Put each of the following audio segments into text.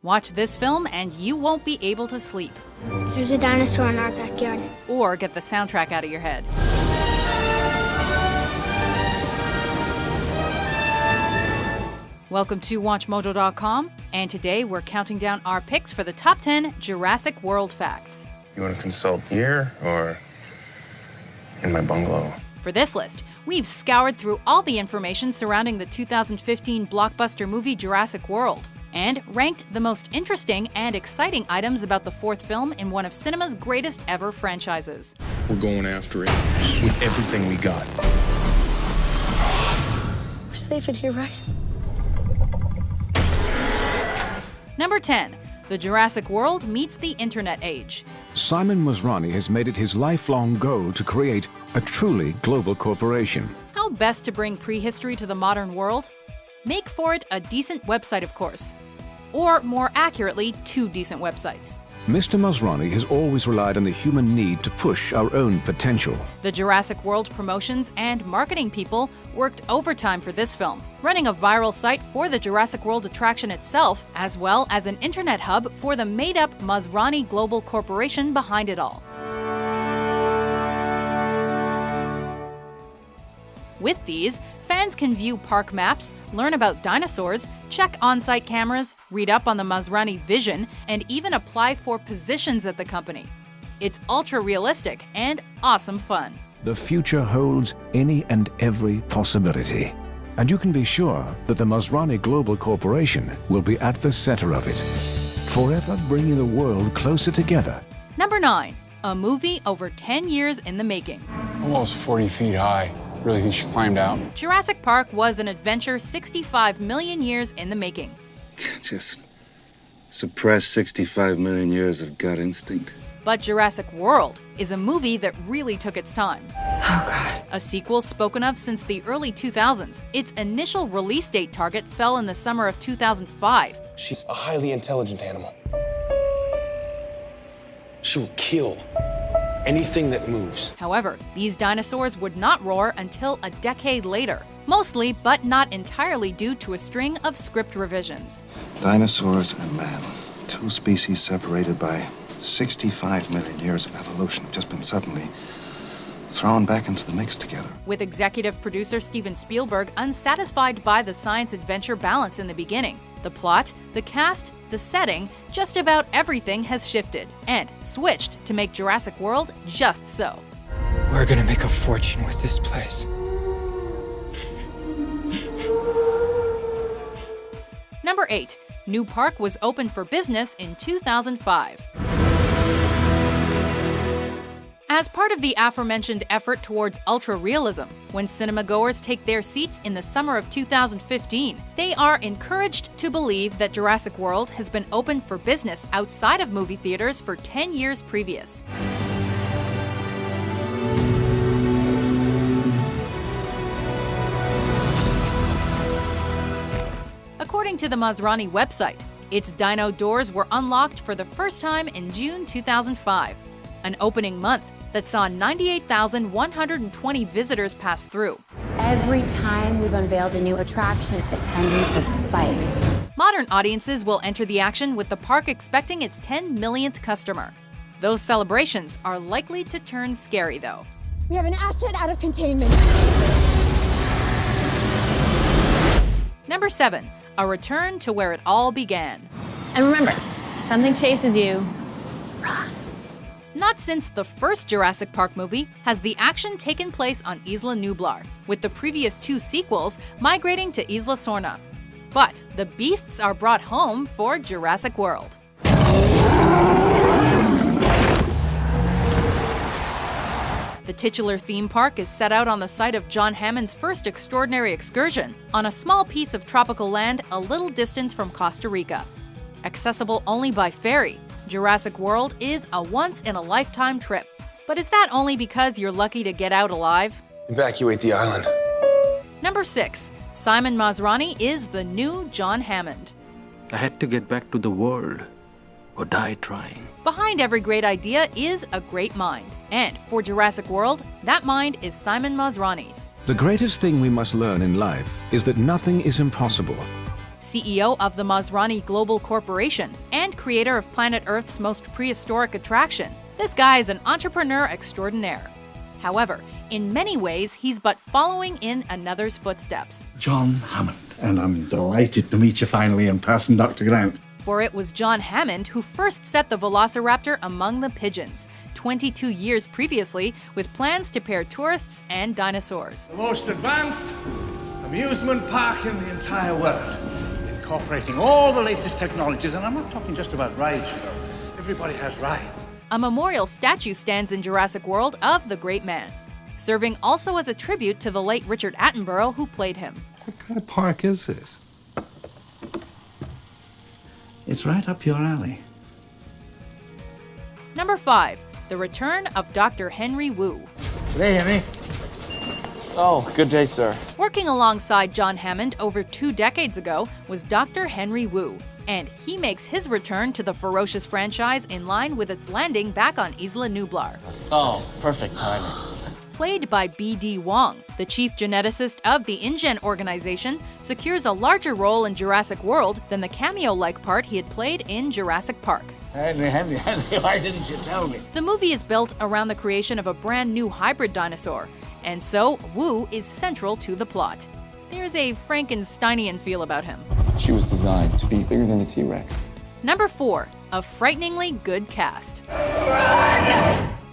Watch this film and you won't be able to sleep. There's a dinosaur in our backyard. Or get the soundtrack out of your head. Welcome to WatchMojo.com, and today we're counting down our picks for the top 10 Jurassic World facts. You want to consult here or in my bungalow? For this list, we've scoured through all the information surrounding the 2015 blockbuster movie Jurassic World, and ranked the most interesting and exciting items about the fourth film in one of cinema's greatest ever franchises. We're going after it with everything we got. We're safe in here, right? Number 10. The Jurassic World meets the Internet age. Simon Masrani has made it his lifelong goal to create a truly global corporation. How best to bring prehistory to the modern world? Make for it a decent website, of course. Or, more accurately, 2 decent websites. Mr. Masrani has always relied on the human need to push our own potential. The Jurassic World promotions and marketing people worked overtime for this film, running a viral site for the Jurassic World attraction itself, as well as an internet hub for the made-up Masrani Global Corporation behind it all. With these, fans can view park maps, learn about dinosaurs, check on-site cameras, read up on the Masrani vision, and even apply for positions at the company. It's ultra-realistic and awesome fun. The future holds any and every possibility. And you can be sure that the Masrani Global Corporation will be at the center of it, forever bringing the world closer together. Number 9. A movie over 10 years in the making. Almost 40 feet high. Really think she climbed out? Jurassic Park was an adventure 65 million years in the making. Just suppress 65 million years of gut instinct. But Jurassic World is a movie that really took its time. Oh, God. A sequel spoken of since the early 2000s, its initial release date target fell in the summer of 2005. She's a highly intelligent animal. She will kill anything that moves. However, these dinosaurs would not roar until a decade later, mostly but not entirely due to a string of script revisions. Dinosaurs and man, 2 species separated by 65 million years of evolution, have just been suddenly thrown back into the mix together. With executive producer Steven Spielberg unsatisfied by the science-adventure balance in the beginning, the plot, the cast, the setting, just about everything has shifted and switched to make Jurassic World just so. We're gonna make a fortune with this place. Number 8. New Park was opened for business in 2005. As part of the aforementioned effort towards ultra-realism, when cinema-goers take their seats in the summer of 2015, they are encouraged to believe that Jurassic World has been open for business outside of movie theaters for 10 years previous. According to the Masrani website, its dino doors were unlocked for the first time in June 2005, an opening month that saw 98,120 visitors pass through. Every time we've unveiled a new attraction, attendance has spiked. Modern audiences will enter the action with the park expecting its 10 millionth customer. Those celebrations are likely to turn scary, though. We have an asset out of containment. Number 7. A return to where it all began. And remember, if something chases you, run. Not since the first Jurassic Park movie has the action taken place on Isla Nublar, with the previous 2 sequels migrating to Isla Sorna. But the beasts are brought home for Jurassic World. The titular theme park is set out on the site of John Hammond's first extraordinary excursion, on a small piece of tropical land a little distance from Costa Rica. Accessible only by ferry, Jurassic World is a once-in-a-lifetime trip. But is that only because you're lucky to get out alive? Evacuate the island. Number 6. Simon Masrani is the new John Hammond. I had to get back to the world or die trying. Behind every great idea is a great mind. And for Jurassic World, that mind is Simon Masrani's. The greatest thing we must learn in life is that nothing is impossible. CEO of the Masrani Global Corporation, and creator of planet Earth's most prehistoric attraction. This guy is an entrepreneur extraordinaire. However, in many ways, he's but following in another's footsteps. John Hammond, and I'm delighted to meet you finally in person, Dr. Grant. For it was John Hammond who first set the velociraptor among the pigeons, 22 years previously, with plans to pair tourists and dinosaurs. The most advanced amusement park in the entire world, incorporating all the latest technologies, and I'm not talking just about rides, you know. Everybody has rides. A memorial statue stands in Jurassic World of the great man, serving also as a tribute to the late Richard Attenborough who played him. What kind of park is this? It's right up your alley. Number 5. The return of Dr. Henry Wu. Hey, Henry. Oh, good day, sir. Working alongside John Hammond over 2 decades ago was Dr. Henry Wu, and he makes his return to the ferocious franchise in line with its landing back on Isla Nublar. Oh, perfect timing. Played by B.D. Wong, the chief geneticist of the InGen organization, secures a larger role in Jurassic World than the cameo-like part he had played in Jurassic Park. Henry, why didn't you tell me? The movie is built around the creation of a brand new hybrid dinosaur, and so Wu is central to the plot. There's a Frankensteinian feel about him. She was designed to be bigger than the T-Rex. Number 4. A frighteningly good cast.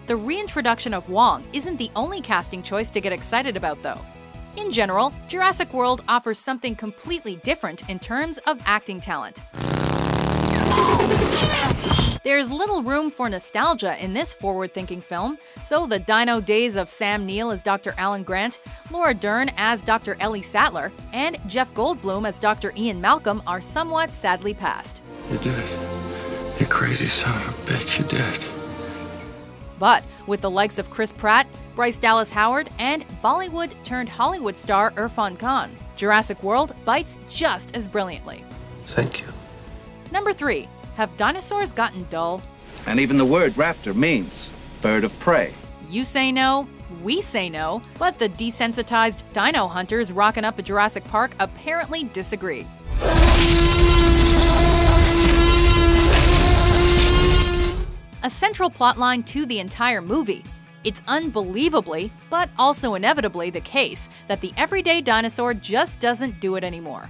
The reintroduction of Wong isn't the only casting choice to get excited about, though. In general, Jurassic World offers something completely different in terms of acting talent. There's little room for nostalgia in this forward-thinking film, so the dino days of Sam Neill as Dr. Alan Grant, Laura Dern as Dr. Ellie Sattler, and Jeff Goldblum as Dr. Ian Malcolm are somewhat sadly past. You did. You crazy son of a bitch, you did. But with the likes of Chris Pratt, Bryce Dallas Howard, and Bollywood-turned-Hollywood star Irfan Khan, Jurassic World bites just as brilliantly. Thank you. Number 3. Have dinosaurs gotten dull? And even the word raptor means bird of prey. You say no, we say no, but the desensitized dino hunters rocking up at Jurassic Park apparently disagree. A central plotline to the entire movie. It's unbelievably, but also inevitably the case that the everyday dinosaur just doesn't do it anymore.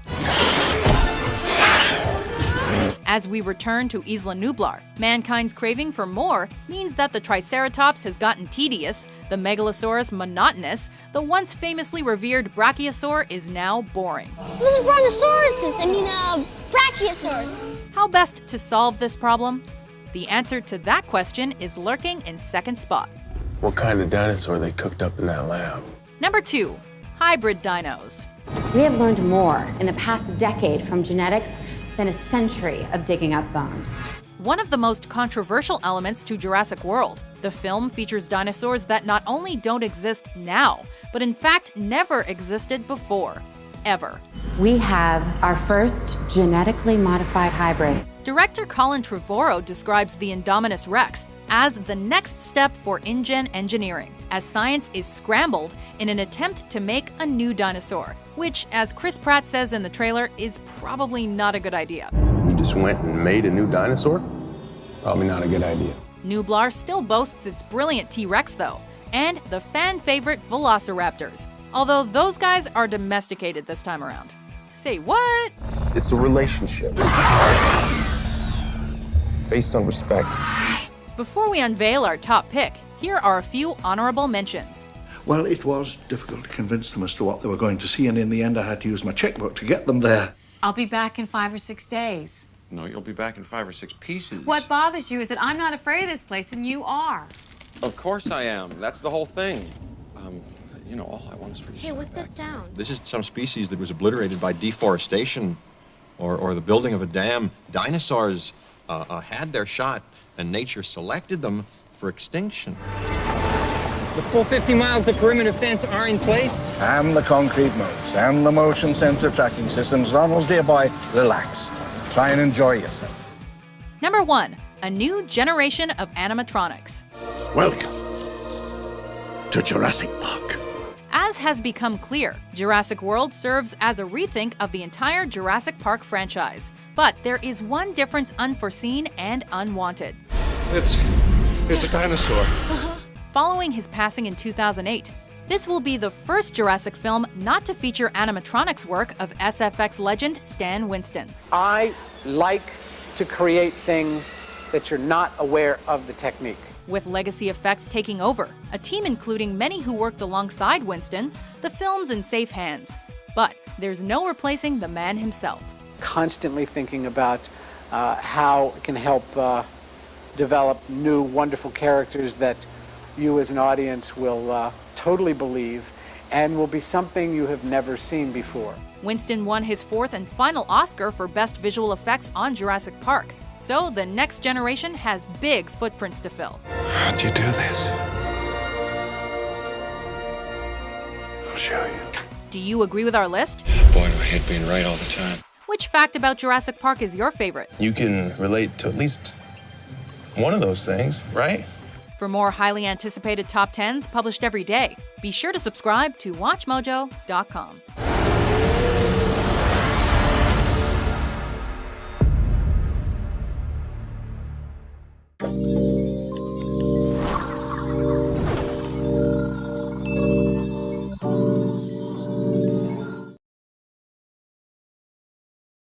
As we return to Isla Nublar, mankind's craving for more means that the Triceratops has gotten tedious, the Megalosaurus monotonous, the once famously revered Brachiosaur is now boring. Those are brontosauruses. Brachiosaurus. How best to solve this problem? The answer to that question is lurking in second spot. What kind of dinosaur they cooked up in that lab? Number 2. Hybrid dinos. We have learned more in the past decade from genetics than a century of digging up bones. One of the most controversial elements to Jurassic World, the film features dinosaurs that not only don't exist now, but in fact never existed before. Ever. We have our first genetically modified hybrid. Director Colin Trevorrow describes the Indominus Rex as the next step for InGen engineering, as science is scrambled in an attempt to make a new dinosaur, which, as Chris Pratt says in the trailer, is probably not a good idea. You just went and made a new dinosaur? Probably not a good idea. Nublar still boasts its brilliant T-Rex, though, and the fan-favorite Velociraptors, although those guys are domesticated this time around. Say what? It's a relationship. Based on respect. Before we unveil our top pick, here are a few honorable mentions. Well, it was difficult to convince them as to what they were going to see, and in the end I had to use my checkbook to get them there. I'll be back in 5 or 6 days. No, you'll be back in 5 or 6 pieces. What bothers you is that I'm not afraid of this place and you are. Of course I am. That's the whole thing. You know, all I want is for you. Hey, what's that sound? This is some species that was obliterated by deforestation or the building of a dam. Dinosaurs had their shot, and nature selected them for extinction. The full 50 miles of perimeter fence are in place. And the concrete modes, and the motion sensor tracking systems. Donald, dear boy, relax. Try and enjoy yourself. Number 1. A new generation of animatronics. Welcome to Jurassic Park. As As has become clear, Jurassic World serves as a rethink of the entire Jurassic Park franchise. But there is one difference unforeseen and unwanted. It's a dinosaur. Following his passing in 2008, this will be the first Jurassic film not to feature animatronics work of SFX legend Stan Winston. I like to create things that you're not aware of the technique. With Legacy Effects taking over, a team including many who worked alongside Winston, the film's in safe hands. But there's no replacing the man himself. Constantly thinking about how it can help develop new, wonderful characters that you as an audience will totally believe and will be something you have never seen before. Winston won his fourth and final Oscar for Best Visual Effects on Jurassic Park. So the next generation has big footprints to fill. How'd you do this? I'll show you. Do you agree with our list? Boy, do I hate being right all the time. Which fact about Jurassic Park is your favorite? You can relate to at least one of those things, right? For more highly anticipated top 10s published every day, be sure to subscribe to WatchMojo.com.